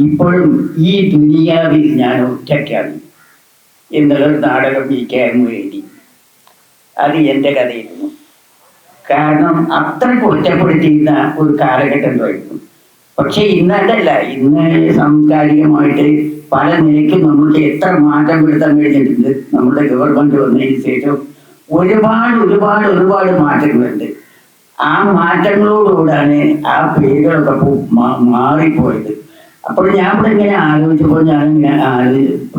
ഇപ്പോഴും ഈ ദുനിയാവിൽ ഞാൻ ഒറ്റയ്ക്കാണ് എന്നുള്ളൊരു നാടകം ജയിക്കാൻ വേണ്ടി അത് എൻ്റെ കഥയായിരുന്നു. കാരണം അത്രയ്ക്ക് ഒറ്റപ്പെടുത്തിയിരുന്ന ഒരു കാലഘട്ടമായിരുന്നു. പക്ഷെ ഇന്നതല്ല, ഇന്ന് സാംസ്കാരികമായിട്ട് പല നിലയ്ക്കും നമുക്ക് എത്ര മാറ്റം വരുത്താൻ കഴിഞ്ഞിട്ടുണ്ട്. നമ്മുടെ ഗവൺമെന്റ് വന്നതിന് ശേഷം ഒരുപാട് ഒരുപാട് ഒരുപാട് മാറ്റങ്ങളുണ്ട്. ആ മാറ്റങ്ങളോടുകൂടാണ് ആ പേരുകളൊക്കെ മാറിപ്പോയത്. അപ്പോൾ ഞാൻ ഇവിടെ ഇങ്ങനെ ആലോചിച്ചപ്പോൾ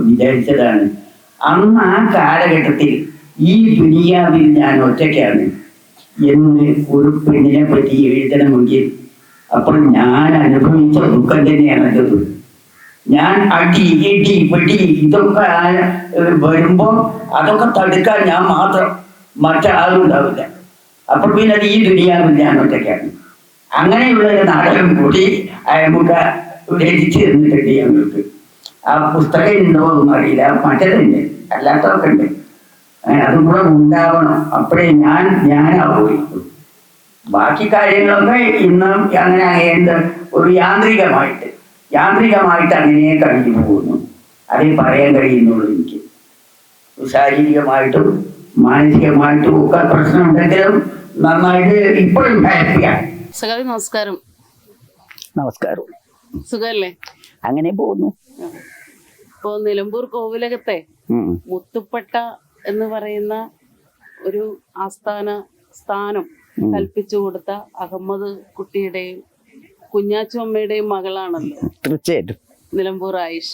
വിചാരിച്ചതാണ്, അന്ന് ആ കാലഘട്ടത്തിൽ ഈ ദുനിയാവിൽ ഞാൻ ഒറ്റയ്ക്കാണ് എന്ന് ഒരു പെണ്ണിനെ പറ്റി എഴുതണമെങ്കിൽ അപ്പോൾ ഞാൻ അനുഭവിച്ച ദുഃഖം തന്നെയാണത്. ഞാൻ അടി ഇടി പെടി ഇതൊക്കെ വരുമ്പോ അതൊക്കെ തടുക്കാൻ ഞാൻ മാത്രം, മറ്റാരും ഉണ്ടാവില്ല. അപ്പോൾ പിന്നെ അത് ഈ ദുനിയാവിൽ ഞാൻ ഒറ്റയ്ക്കാണ്. അങ്ങനെയുള്ള ഒരു നാടകം കൂടി നമുക്ക് രചിച്ച് തന്നിട്ടുണ്ട് ഞങ്ങൾക്ക്. ആ പുസ്തകം ഉണ്ടോ ഒന്നും അറിയില്ല, മറ്റേതുണ്ട്, അല്ലാത്തതൊക്കെ ഉണ്ട്. അതും കൂടെ ഉണ്ടാവണം, അപ്പോഴേ ഞാനാവുള്ളൂ. ബാക്കി കാര്യങ്ങളൊക്കെ ഇന്നും അങ്ങനെ ഒരു യാന്ത്രികമായിട്ട് അങ്ങനെ കഴിഞ്ഞു പോകുന്നു. അതേ പറയാൻ കഴിയുന്നുള്ളൂ എനിക്ക്. ശാരീരികമായിട്ടും മാനസികമായിട്ടും ഒക്കെ പ്രശ്നമുണ്ടെങ്കിലും നന്നായിട്ട് ഇപ്പോഴും ഹാപ്പിയാണ്. നമസ്കാരം. നമസ്കാരം. സുഖല്ലേ? അങ്ങനെ പോകുന്നു. ഇപ്പോ നിലമ്പൂർ കോവിലകത്തെ മുത്തുപ്പട്ട എന്ന് പറയുന്ന ഒരു ആസ്ഥാന സ്ഥാനം കൽപ്പിച്ചു കൊടുത്ത അഹമ്മദ് കുട്ടിയുടെയും കുഞ്ഞാച്ചു അമ്മയുടെയും മകളാണല്ലോ തീർച്ചയായിട്ടും നിലമ്പൂർ ആയിഷ.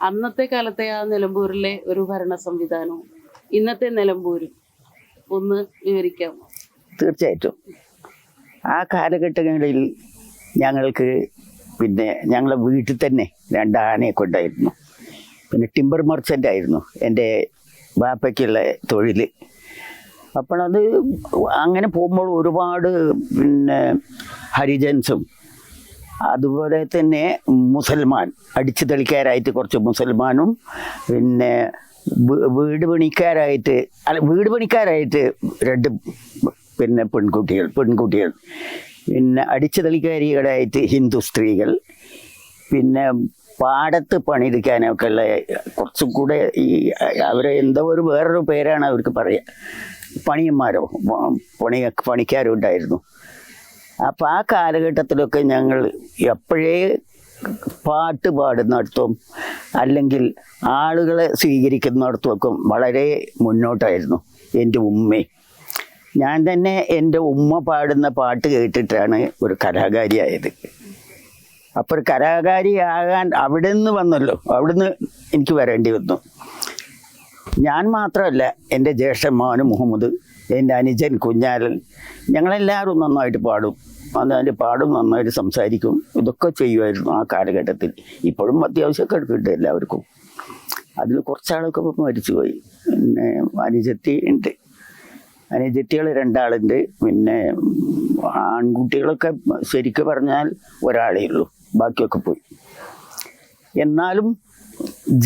അന്നത്തെ കാലത്തെ ആ നിലമ്പൂരിലെ ഒരു ഭരണ സംവിധാനവും ഇന്നത്തെ നിലമ്പൂരും ഒന്ന് വിവരിക്കാമോ? തീർച്ചയായിട്ടും. ആ കാലഘട്ടങ്ങളിൽ ഞങ്ങൾക്ക് ഞങ്ങളെ വീട്ടിൽ തന്നെ 2 ആനയൊക്കെ ഉണ്ടായിരുന്നു. പിന്നെ ടിമ്പർ മർച്ചൻ്റ് ആയിരുന്നു എൻ്റെ ബാപ്പയ്ക്കുള്ള തൊഴിൽ. അപ്പോഴത് അങ്ങനെ പോകുമ്പോൾ ഒരുപാട് ഹരിജൻസും അതുപോലെ തന്നെ മുസൽമാൻ അടിച്ചു തെളിക്കാരായിട്ട് കുറച്ച് മുസൽമാനും വീട് പണിക്കാരായിട്ട് 2 പെൺകുട്ടികൾ അടിച്ചു തെളിക്കാരികളായിട്ട് ഹിന്ദു സ്ത്രീകൾ, പാടത്ത് പണിയെടുക്കാനൊക്കെ ഉള്ള കുറച്ചും കൂടെ അവരെ വേറൊരു പേരാണ് അവർക്ക് പറയുക, പണിയന്മാരോ പണിക്കാരും ഉണ്ടായിരുന്നു. അപ്പം ആ കാലഘട്ടത്തിലൊക്കെ ഞങ്ങൾ എപ്പോഴേ പാട്ട് പാടുന്നിടത്തും അല്ലെങ്കിൽ ആളുകളെ സ്വീകരിക്കുന്നിടത്തുമൊക്കെ വളരെ മുന്നോട്ടായിരുന്നു എൻ്റെ ഉമ്മയും. ഞാൻ തന്നെ എൻ്റെ ഉമ്മ പാടുന്ന പാട്ട് കേട്ടിട്ടാണ് ഒരു കലാകാരിയായത്. അപ്പോൾ ഒരു കലാകാരിയാകാൻ അവിടെ നിന്ന് വന്നല്ലോ, അവിടുന്ന് എനിക്ക് വരേണ്ടി വന്നു. ഞാൻ മാത്രമല്ല, എൻ്റെ ജ്യേഷ്ഠൻ മോന് മുഹമ്മദ്, എൻ്റെ അനുജൻ കുഞ്ഞാലൻ, ഞങ്ങളെല്ലാവരും നന്നായിട്ട് പാടും. നന്നായിട്ട് സംസാരിക്കും. ഇതൊക്കെ ചെയ്യുമായിരുന്നു ആ കാലഘട്ടത്തിൽ. ഇപ്പോഴും അത്യാവശ്യമൊക്കെ കിട്ടും എല്ലാവർക്കും. അതിൽ കുറച്ചാളൊക്കെ മരിച്ചുപോയി. അനുജത്തികൾ 2 ആളുണ്ട്. ആൺകുട്ടികളൊക്കെ ശരിക്കും പറഞ്ഞാൽ ഒരാളേ ഉള്ളൂ, ബാക്കിയൊക്കെ പോയി. എന്നാലും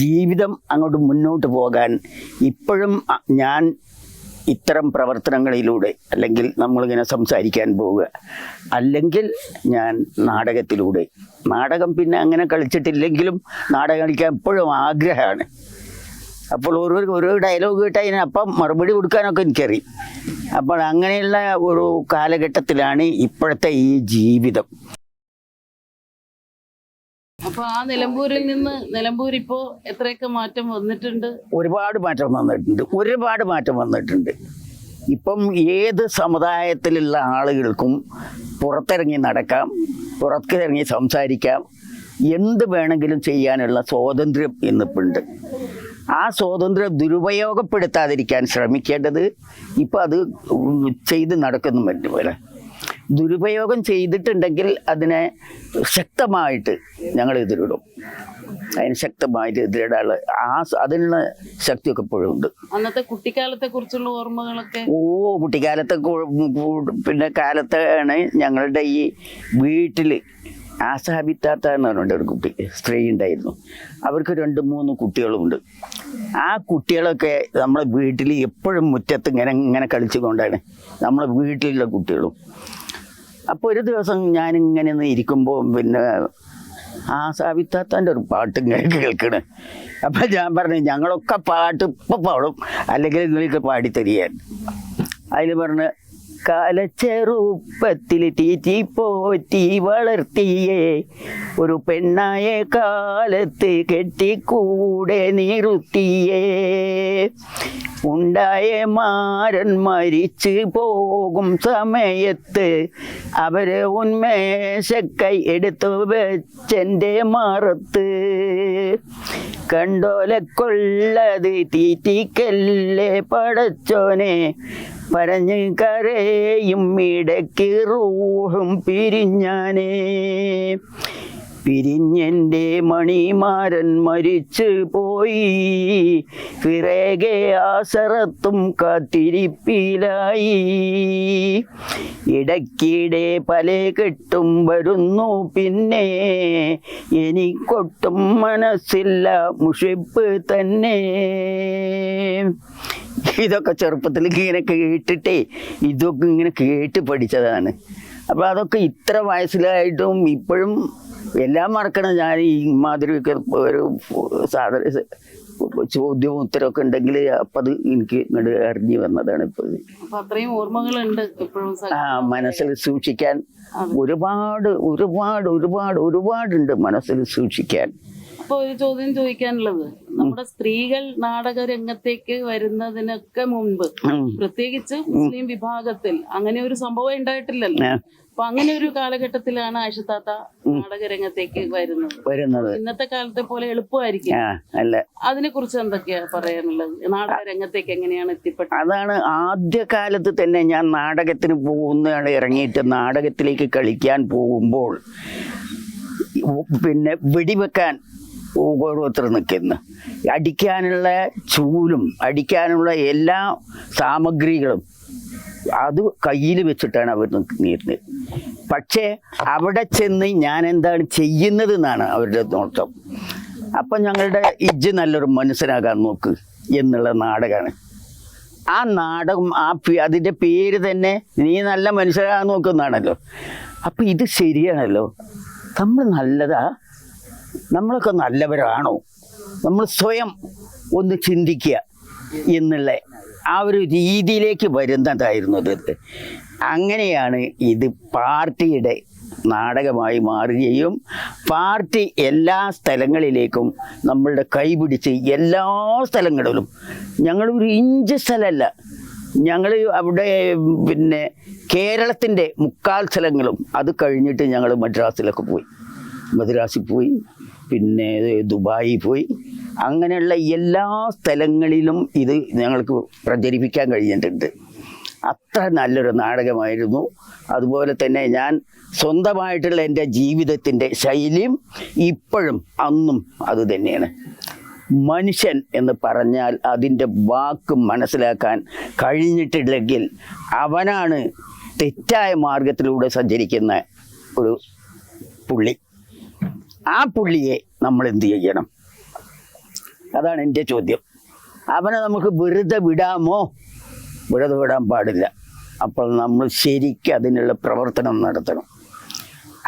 ജീവിതം അങ്ങോട്ട് മുന്നോട്ട് പോകാൻ ഇപ്പോഴും ഞാൻ ഇത്തരം പ്രവർത്തനങ്ങളിലൂടെ, അല്ലെങ്കിൽ നമ്മളിങ്ങനെ സംസാരിക്കാൻ പോവുക, അല്ലെങ്കിൽ ഞാൻ നാടകത്തിലൂടെ, നാടകം പിന്നെ അങ്ങനെ കളിച്ചിട്ടില്ലെങ്കിലും നാടകം കളിക്കാൻ എപ്പോഴും ആഗ്രഹമാണ്. അപ്പോൾ ഒരു ഡയലോഗ് കേട്ടാൽ അപ്പം മറുപടി കൊടുക്കാനൊക്കെ എനിക്കറിയും. അപ്പോൾ അങ്ങനെയുള്ള ഒരു കാലഘട്ടത്തിലാണ് ഇപ്പോഴത്തെ ഈ ജീവിതം. അപ്പൊ ആ നിലമ്പൂരിൽ നിന്ന് നിലമ്പൂർ ഇപ്പോ എത്രയൊക്കെ മാറ്റം വന്നിട്ടുണ്ട്? ഒരുപാട് മാറ്റം വന്നിട്ടുണ്ട്. ഇപ്പം ഏത് സമുദായത്തിലുള്ള ആളുകൾക്കും പുറത്തിറങ്ങി നടക്കാം, പുറത്തിറങ്ങി സംസാരിക്കാം, എന്ത് വേണമെങ്കിലും ചെയ്യാനുള്ള സ്വാതന്ത്ര്യം ഇന്നിപ്പുണ്ട്. ആ സ്വാതന്ത്ര്യം ദുരുപയോഗപ്പെടുത്താതിരിക്കാൻ ശ്രമിക്കേണ്ടത് ഇപ്പം അത് ചെയ്ത് നടക്കുന്നു. പോലെ ദുരുപയോഗം ചെയ്തിട്ടുണ്ടെങ്കിൽ അതിനെ ശക്തമായിട്ട് ഞങ്ങൾ എതിരിടും. അതിന് ശക്തമായിട്ട് എതിരിടാനുള്ള അതിനുള്ള ശക്തിയൊക്കെ ഇപ്പോഴും ഉണ്ട്. അന്നത്തെ കുട്ടിക്കാലത്തെ കുറിച്ചുള്ള ഓർമ്മകളൊക്കെ കാലത്താണ് ഞങ്ങളുടെ ഈ വീട്ടിൽ ആസാബിത്താത്ത എന്ന് പറഞ്ഞിട്ട് ഒരു കുട്ടി സ്ത്രീ ഉണ്ടായിരുന്നു. അവർക്ക് 2-3 കുട്ടികളുമുണ്ട്. ആ കുട്ടികളൊക്കെ നമ്മളെ വീട്ടിൽ എപ്പോഴും മുറ്റത്ത് ഇങ്ങനെ കളിച്ചുകൊണ്ടാണ് നമ്മളെ വീട്ടിലുള്ള കുട്ടികളും. അപ്പോൾ ഒരു ദിവസം ഞാനിങ്ങനെ ഇരിക്കുമ്പോൾ ആ സാവിത്താത്താൻ്റെ ഒരു പാട്ട് ഇങ്ങനെ കേൾക്കണേ. അപ്പം ഞാൻ പറഞ്ഞു ഞങ്ങളൊക്കെ പാട്ട് ഇപ്പം പാടും, അല്ലെങ്കിൽ നിങ്ങൾക്ക് പാടിത്തരിയാൻ. അതിൽ പറഞ്ഞ് കാലച്ചെറുപ്പത്തിൽ തീറ്റി പോറ്റി വളർത്തിയേ ഒരു പെണ്ണായ കാലത്ത് കെട്ടിക്കൂടെ നിർത്തിയേ ഉണ്ടായ മാരൻ മരിച്ചു പോകും സമയത്ത് അവരെ ഉന്മേഷക്കൈ എടുത്തു വെച്ചെൻ്റെ മാറത്ത് കണ്ടോലക്കൊള്ളത് തീറ്റിക്കല്ലേ പടച്ചോനെ പറഞ്ഞ് കരയും ഇടയ്ക്ക് റൂഹും പിരിഞ്ഞാനേ പിരിഞ്ഞെൻ്റെ മണിമാരൻ മരിച്ചു പോയി പിറകെ ആസറത്തും കാത്തിരിപ്പിലായി ഇടയ്ക്കിടെ പല കെട്ടും വരുന്നു പിന്നെ എനിക്കൊട്ടും മനസ്സില്ല മുഷിപ്പ് തന്നെ. ഇതൊക്കെ ചെറുപ്പത്തിൽ ഇങ്ങനെ കേട്ടിട്ടേ ഇതൊക്കെ ഇങ്ങനെ കേട്ട് പഠിച്ചതാണ്. അപ്പോൾ അതൊക്കെ ഇത്ര വയസ്സിലായിട്ടും ഇപ്പോഴും എല്ലാം മറക്കണം. ഞാൻ ഈ മാതിരിയൊക്കെ ഒരു സാധന ചോദ്യവും ഉത്തരവൊക്കെ ഉണ്ടെങ്കിൽ അപ്പം അത് എനിക്ക് ഇങ്ങോട്ട് അറിഞ്ഞു വന്നതാണ്. ഇപ്പോൾ അത്രയും ഓർമ്മകളുണ്ട് എപ്പോഴും മനസ്സിൽ സൂക്ഷിക്കാൻ ഒരുപാട് ഒരുപാട് ഒരുപാട് ഒരുപാടുണ്ട് മനസ്സിൽ സൂക്ഷിക്കാൻ. അപ്പൊ ഒരു ചോദ്യം ചോദിക്കാനുള്ളത്, നമ്മുടെ സ്ത്രീകൾ നാടക രംഗത്തേക്ക് വരുന്നതിനൊക്കെ മുൻപ് പ്രത്യേകിച്ച് മുസ്ലിം വിഭാഗത്തിൽ അങ്ങനെ ഒരു സംഭവം ഉണ്ടായിട്ടില്ലല്ലോ. അപ്പൊ അങ്ങനെ ഒരു കാലഘട്ടത്തിലാണ് ആയിഷത്താത്ത നാടക രംഗത്തേക്ക് വരുന്നത്. ഇന്നത്തെ കാലത്തെ പോലെ എളുപ്പമായിരിക്കും. അതിനെ കുറിച്ച് എന്തൊക്കെയാ പറയാനുള്ളത്? നാടക രംഗത്തേക്ക് എങ്ങനെയാണ് എത്തിപ്പെട്ടത്? അതാണ് ആദ്യകാലത്ത് തന്നെ ഞാൻ നാടകത്തിന് ഇറങ്ങിയിട്ട് നാടകത്തിലേക്ക് കളിക്കാൻ പോകുമ്പോൾ പിന്നെ വെടിവെക്കാൻ ഓരോരുത്തർ നിൽക്കുന്നു. അടിക്കാനുള്ള ചൂലും അടിക്കാനുള്ള എല്ലാ സാമഗ്രികളും അത് കയ്യിൽ വെച്ചിട്ടാണ് അവർ നിൽക്കുന്നത്. പക്ഷേ അവിടെ ചെന്ന് ഞാൻ എന്താണ് ചെയ്യുന്നത് എന്നാണ് അവരുടെ നോട്ടം. അപ്പം ഞങ്ങളുടെ ഇജ്ജ് നല്ലൊരു മനുഷ്യനാകാൻ നോക്ക് എന്നുള്ള നാടകമാണ്. ആ നാടകം അതിൻ്റെ പേര് തന്നെ നീ നല്ല മനുഷ്യനാകാൻ നോക്കുന്നതാണല്ലോ. അപ്പം ഇത് ശരിയാണല്ലോ, നമ്മൾ നല്ലതാ, നമ്മളൊക്കെ നല്ലവരാണോ, നമ്മൾ സ്വയം ഒന്ന് ചിന്തിക്കുക എന്നുള്ള ആ ഒരു രീതിയിലേക്ക് വരുന്നതായിരുന്നു ഇത്. അങ്ങനെയാണ് ഇത് പാർട്ടിയുടെ നാടകമായി മാറുകയും പാർട്ടി എല്ലാ സ്ഥലങ്ങളിലേക്കും നമ്മളുടെ കൈപിടിച്ച് എല്ലാ സ്ഥലങ്ങളിലും, ഞങ്ങളൊരു ഇഞ്ച് സ്ഥലമല്ല, ഞങ്ങൾ അവിടെ പിന്നെ കേരളത്തിൻ്റെ 3/4 സ്ഥലങ്ങളും അത് കഴിഞ്ഞിട്ട് ഞങ്ങൾ മദ്രാസിൽ പോയി, പിന്നെ ദുബായിൽ പോയി, അങ്ങനെയുള്ള എല്ലാ സ്ഥലങ്ങളിലും ഇത് ഞങ്ങൾക്ക് പ്രചരിപ്പിക്കാൻ കഴിഞ്ഞിട്ടുണ്ട്. അത്ര നല്ലൊരു നാടകമായിരുന്നു. അതുപോലെ തന്നെ ഞാൻ സ്വന്തമായിട്ടുള്ള എൻ്റെ ജീവിതത്തിൻ്റെ ശൈലിയും ഇപ്പോഴും അന്നും അത് തന്നെയാണ്. മനുഷ്യൻ എന്ന് പറഞ്ഞാൽ അതിൻ്റെ വാക്ക് മനസ്സിലാക്കാൻ കഴിഞ്ഞിട്ടില്ലെങ്കിൽ അവനാണ് തെറ്റായ മാർഗത്തിലൂടെ സഞ്ചരിക്കുന്ന ഒരു പുള്ളി. ആ പുള്ളിയെ നമ്മൾ എന്ത് ചെയ്യണം? അതാണ് എൻ്റെ ചോദ്യം. അവനെ നമുക്ക് വെറുതെ വിടാമോ? വെറുതെ വിടാൻ പാടില്ല. അപ്പോൾ നമ്മൾ ശരിക്കും അതിനുള്ള പ്രവർത്തനം നടത്തണം.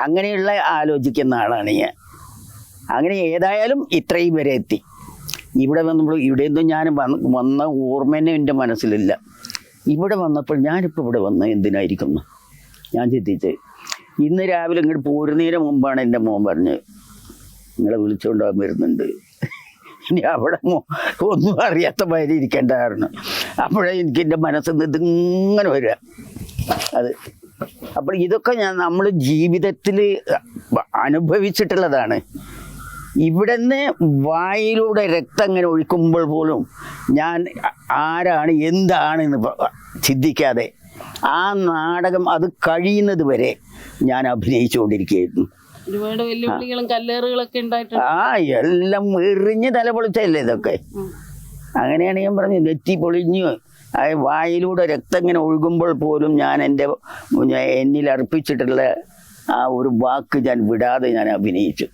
അങ്ങനെയുള്ള ആലോചിക്കുന്ന ആളാണ് ഞാൻ. അങ്ങനെ ഏതായാലും ഇത്രയും വരെ എത്തി. ഇവിടെ വന്നപ്പോൾ ഇവിടെയൊന്നും ഞാൻ വന്ന ഓർമ്മ തന്നെ എൻ്റെ മനസ്സിലില്ല. ഇവിടെ വന്നപ്പോൾ ഞാനിപ്പോൾ ഇവിടെ വന്ന എന്തിനായിരിക്കുന്നു ഞാൻ ചിന്തിച്ച്. ഇന്ന് രാവിലെ ഇങ്ങോട്ട് പോരുന്നതിന് മുമ്പാണ് എൻ്റെ മോൻ പറഞ്ഞ് നിങ്ങളെ വിളിച്ചുകൊണ്ടാകാൻ വരുന്നുണ്ട്, ഇനി അവിടെ ഒന്നും അറിയാത്ത മാതിരി ഇരിക്കേണ്ട കാരണം. അപ്പോഴേ എനിക്ക് എൻ്റെ മനസ്സിൽ നിന്ന് ഇതിങ്ങനെ വരിക അത്. അപ്പോൾ ഇതൊക്കെ നമ്മൾ ജീവിതത്തിൽ അനുഭവിച്ചിട്ടുള്ളതാണ്. ഇവിടെ നിന്ന് വായിലൂടെ രക്തം ഇങ്ങനെ ഒഴിക്കുമ്പോൾ പോലും ഞാൻ ആരാണ് എന്താണെന്ന് ചിന്തിക്കാതെ ആ നാടകം അത് കഴിയുന്നത് വരെ ഞാൻ അഭിനയിച്ചുകൊണ്ടിരിക്കുകയായിരുന്നു. ഒരുപാട് വെല്ലുവിളികളും കല്ലേറുകളൊക്കെ ഉണ്ടായിട്ടുണ്ട്. എല്ലാം എറിഞ്ഞ് തല പൊളിച്ചല്ലേ ഇതൊക്കെ. അങ്ങനെയാണ് ഞാൻ പറഞ്ഞു, നെറ്റി പൊളിഞ്ഞു വായിലൂടെ രക്തം ഇങ്ങനെ ഒഴുകുമ്പോൾ പോലും ഞാൻ എന്നിൽ അർപ്പിച്ചിട്ടുള്ള ആ ഒരു വാക്ക് ഞാൻ വിടാതെ ഞാൻ അഭിനയിച്ചു.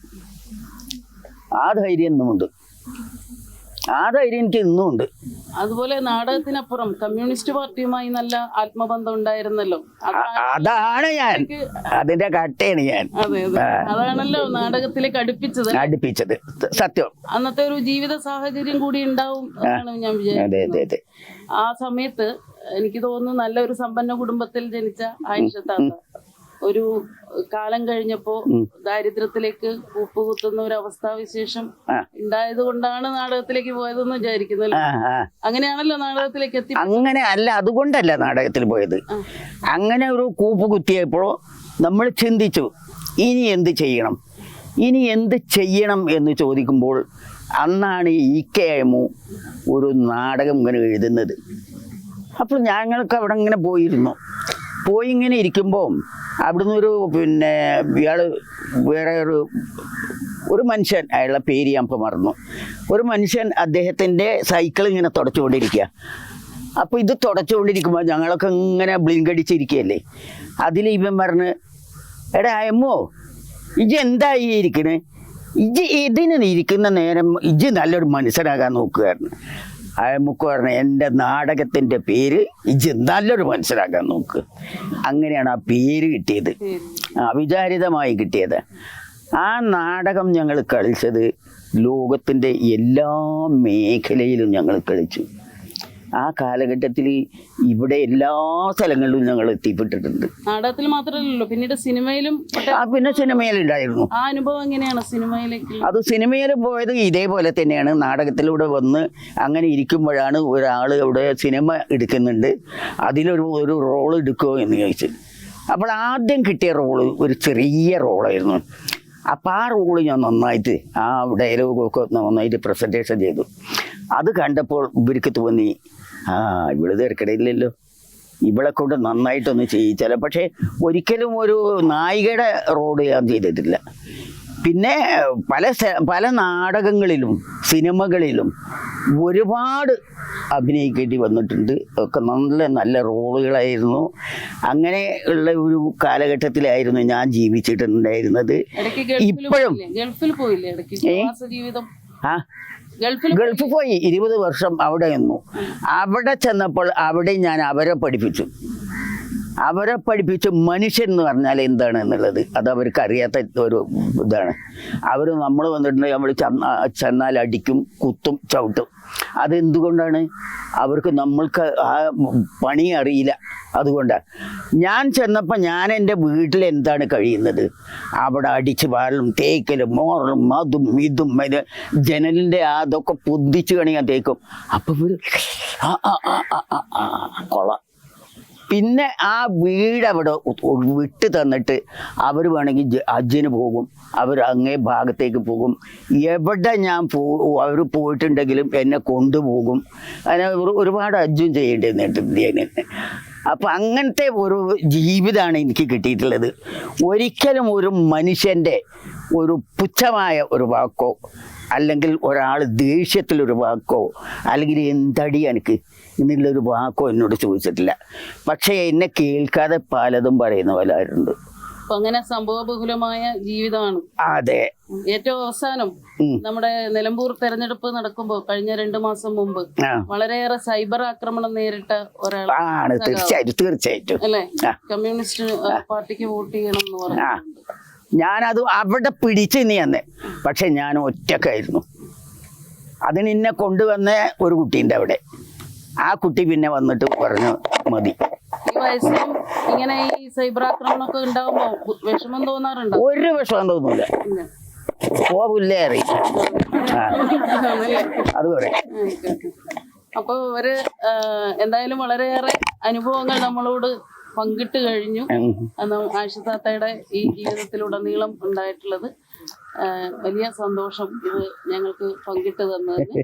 ആ ധൈര്യം ഇന്നുമുണ്ട്. ആ ധൈര്യം എനിക്ക് ഇന്നും ഉണ്ട്. അതുപോലെ നാടകത്തിനപ്പുറം കമ്മ്യൂണിസ്റ്റ് പാർട്ടിയുമായി നല്ല ആത്മബന്ധം ഉണ്ടായിരുന്നല്ലോ. അതാണ് ഞാൻ, അതിന്റെ കട്ടയാണ് ഞാൻ. അതെ അതെ, അതാണല്ലോ നാടകത്തിലേക്ക് അടുപ്പിച്ചത്. സത്യം. അന്നത്തെ ഒരു ജീവിത സാഹചര്യം കൂടി ഉണ്ടാവും എന്നാണ് ഞാൻ വിചാരിക്കുന്നത്. ആ സമയത്ത് എനിക്ക് തോന്നുന്നു നല്ലൊരു സമ്പന്ന കുടുംബത്തിൽ ജനിച്ച ആയിഷ താത്ത ഒരു കാലം കഴിഞ്ഞപ്പോ ദാരിദ്ര്യത്തിലേക്ക് കൂപ്പുകുത്തുന്ന ഒരു അവസ്ഥാവിശേഷം ഉണ്ടായത് കൊണ്ടാണ് നാടകത്തിലേക്ക് പോയതെന്ന് വിചാരിക്കുന്നത്. അങ്ങനെയാണല്ലോ നാടകത്തിലേക്ക് എത്തി. അങ്ങനെ അല്ല, അതുകൊണ്ടല്ല നാടകത്തിൽ പോയത്. അങ്ങനെ ഒരു കൂപ്പ് കുത്തിയപ്പോൾ നമ്മൾ ചിന്തിച്ചു, ഇനി എന്ത് ചെയ്യണം എന്ന് ചോദിക്കുമ്പോൾ അന്നാണ് EKM ഒരു നാടകം ഇങ്ങനെ എഴുതുന്നത്. അപ്പോൾ ഞങ്ങൾക്ക് അവിടെ ഇങ്ങനെ പോയി ഇങ്ങനെ ഇരിക്കുമ്പോൾ അവിടുന്ന് ഇയാൾ വേറെ ഒരു മനുഷ്യൻ, അയാളുടെ പേര് ഞാൻ ഇപ്പോൾ മറന്നു, ഒരു മനുഷ്യൻ അദ്ദേഹത്തിൻ്റെ സൈക്കിൾ ഇങ്ങനെ തുടച്ചുകൊണ്ടിരിക്കുക. അപ്പോൾ ഇത് തുടച്ചുകൊണ്ടിരിക്കുമ്പോൾ ഞങ്ങളൊക്കെ ഇങ്ങനെ ബ്ലിങ്കടിച്ചിരിക്കുകയല്ലേ. അതിൽ ഇവൻ പറഞ്ഞ്, എടാ അയമ്മോ, ഇജ് എന്തായി ഇരിക്കണേ, ഇതിന് ഇരിക്കുന്ന നേരം ഇജ് നല്ലൊരു മനുഷ്യനാകാൻ നോക്കുകയായിരുന്നു. അയമുക്ക് പറഞ്ഞ എൻ്റെ നാടകത്തിൻ്റെ പേര് ഇജ് നല്ലൊരു മനസ്സിലാക്കാൻ നോക്ക്. അങ്ങനെയാണ് ആ പേര് കിട്ടിയത്, അവിചാരിതമായി കിട്ടിയത്. ആ നാടകം ഞങ്ങൾ കളിച്ചത് ലോകത്തിൻ്റെ എല്ലാ മേഖലയിലും ഞങ്ങൾ കളിച്ചു. ആ കാലഘട്ടത്തിൽ ഇവിടെ എല്ലാ സ്ഥലങ്ങളിലും ഞങ്ങൾ എത്തിപ്പെട്ടിട്ടുണ്ട്. നാടകത്തിൽ മാത്രമല്ലല്ലോ, പിന്നീട് സിനിമയിലും. പിന്നെ സിനിമയിലുണ്ടായിരുന്നു. ആ അനുഭവം എങ്ങനെയാണ് സിനിമയിലേക്ക്? അത് സിനിമയിൽ പോയത് ഇതേപോലെ തന്നെയാണ്. നാടകത്തിലൂടെ വന്ന് അങ്ങനെ ഇരിക്കുമ്പോഴാണ് ഒരാൾ ഇവിടെ സിനിമ എടുക്കുന്നുണ്ട്, അതിലൊരു റോൾ എടുക്കുമോ എന്ന് ചോദിച്ചു. അപ്പോൾ ആദ്യം കിട്ടിയ റോള് ഒരു ചെറിയ റോളായിരുന്നു. അപ്പോൾ ആ റോള് ഞാൻ നന്നായിട്ട് ആ ഡയലോഗൊക്കെ നന്നായിട്ട് പ്രസൻറ്റേഷൻ ചെയ്തു. അത് കണ്ടപ്പോൾ ഇവർക്ക് തോന്നി, ഇവള് തിരക്കിടയില്ലല്ലോ, ഇവളെ കൊണ്ട് നന്നായിട്ടൊന്ന് ചെയ്യിച്ചാലോ. പക്ഷേ ഒരിക്കലും ഒരു നായികയുടെ റോള് ഞാൻ ചെയ്തിട്ടില്ല. പിന്നെ പല നാടകങ്ങളിലും സിനിമകളിലും ഒരുപാട് അഭിനയിക്കേണ്ടി വന്നിട്ടുണ്ട്. ഒക്കെ നല്ല റോളുകളായിരുന്നു. അങ്ങനെ ഉള്ള ഒരു കാലഘട്ടത്തിലായിരുന്നു ഞാൻ ജീവിച്ചിട്ടുണ്ടായിരുന്നത്. ഇപ്പോഴും ഗൾഫിൽ പോയില്ലേ? ഗൾഫ് പോയി 20 വർഷം അവിടെ നിന്നു. അവിടെ ചെന്നപ്പോൾ അവിടെ ഞാൻ അവരെ പഠിപ്പിച്ചു മനുഷ്യൻ എന്ന് പറഞ്ഞാൽ എന്താണ് എന്നുള്ളത്. അത് അവർക്ക് അറിയാത്ത ഒരു ഇതാണ്. അവർ നമ്മൾ വന്നിട്ടുണ്ടെങ്കിൽ നമ്മൾ ചെന്നാൽ അടിക്കും, കുത്തും, ചവിട്ടും. അതെന്തുകൊണ്ടാണ്? അവർക്ക് നമ്മൾക്ക് ആ പണി അറിയില്ല. അതുകൊണ്ടാണ് ഞാൻ ചെന്നപ്പോൾ ഞാൻ എൻ്റെ വീട്ടിൽ എന്താണ് കഴിയുന്നത്, അവിടെ അടിച്ച് വാരലും തേക്കലും മോറലും അതും ഇതും ജനലിൻ്റെ അതൊക്കെ പൊതിച്ച് കണിയാൻ തേക്കും. അപ്പം ഒരു കൊള. പിന്നെ ആ വീട് അവിടെ വിട്ട് തന്നിട്ട് അവർ വേണമെങ്കിൽ ഹജ്ജിന് പോകും, അവർ അങ്ങേ ഭാഗത്തേക്ക് പോകും. എവിടെ ഞാൻ അവർ പോയിട്ടുണ്ടെങ്കിലും എന്നെ കൊണ്ടുപോകും. അങ്ങനെ ഒരുപാട് ഹജ്ജും ചെയ്യേണ്ടി വന്നിട്ടുണ്ട്. അപ്പം അങ്ങനത്തെ ഒരു ജീവിതമാണ് എനിക്ക് കിട്ടിയിട്ടുള്ളത്. ഒരിക്കലും ഒരു മനുഷ്യൻ്റെ ഒരു പുച്ഛമായ ഒരു വാക്കോ അല്ലെങ്കിൽ ഒരാൾ ദേഷ്യത്തിലൊരു വാക്കോ അല്ലെങ്കിൽ എന്തടി എനിക്ക് എന്നുള്ളൊരു വാക്കോ എന്നോട് ചോദിച്ചിട്ടില്ല. പക്ഷേ എന്നെ കേൾക്കാതെ പലതും പറയുന്ന പലരുണ്ട്. അങ്ങനെ സംഭവബഹുലമായ ജീവിതമാണ്. അതെ. ഏറ്റവും അവസാനം നമ്മുടെ നിലമ്പൂർ തെരഞ്ഞെടുപ്പ് നടക്കുമ്പോൾ കഴിഞ്ഞ 2 മാസം മുമ്പ് വളരെയേറെ സൈബർ ആക്രമണം നേരിട്ട ഒരാളാണ്. തീർച്ചയായിട്ടും അല്ലെ? കമ്മ്യൂണിസ്റ്റ് പാർട്ടിക്ക് വോട്ട് ചെയ്യണം എന്ന് പറഞ്ഞു. ഞാനത് അവിടെ പിടിച്ച് തന്നെ. പക്ഷെ ഞാൻ ഒറ്റക്കായിരുന്നു. അതിന് എന്നെ കൊണ്ടുവന്ന ഒരു കുട്ടീൻ്റെ അവിടെ. ആ കുട്ടി പിന്നെ വന്നിട്ട് പറഞ്ഞു മതി. ഈ വയസ്സിലും ഇങ്ങനെ ഈ സൈബർ ആക്രമണമൊക്കെ ഉണ്ടാവുമ്പോ വിഷമം തോന്നാറുണ്ടോ? ഒരു വിഷമം തോന്നൂല. പോവില്ലേ അറിയില്ല. അത് പറയാം. അപ്പൊ ഒരു എന്തായാലും വളരെയേറെ അനുഭവങ്ങൾ നമ്മളോട് പങ്കിട്ട് കഴിഞ്ഞു. ആയിഷ താത്തയുടെ ഈ ജീവിതത്തിലുടനീളം ഉണ്ടായിട്ടുള്ളത് വലിയ സന്തോഷം. ഇത് ഞങ്ങൾക്ക് പങ്കിട്ട് തന്നതിന്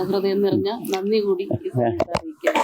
ഹൃദയം നിറഞ്ഞ നന്ദി കൂടി ഈ സമയത്ത് അറിയിക്കാം.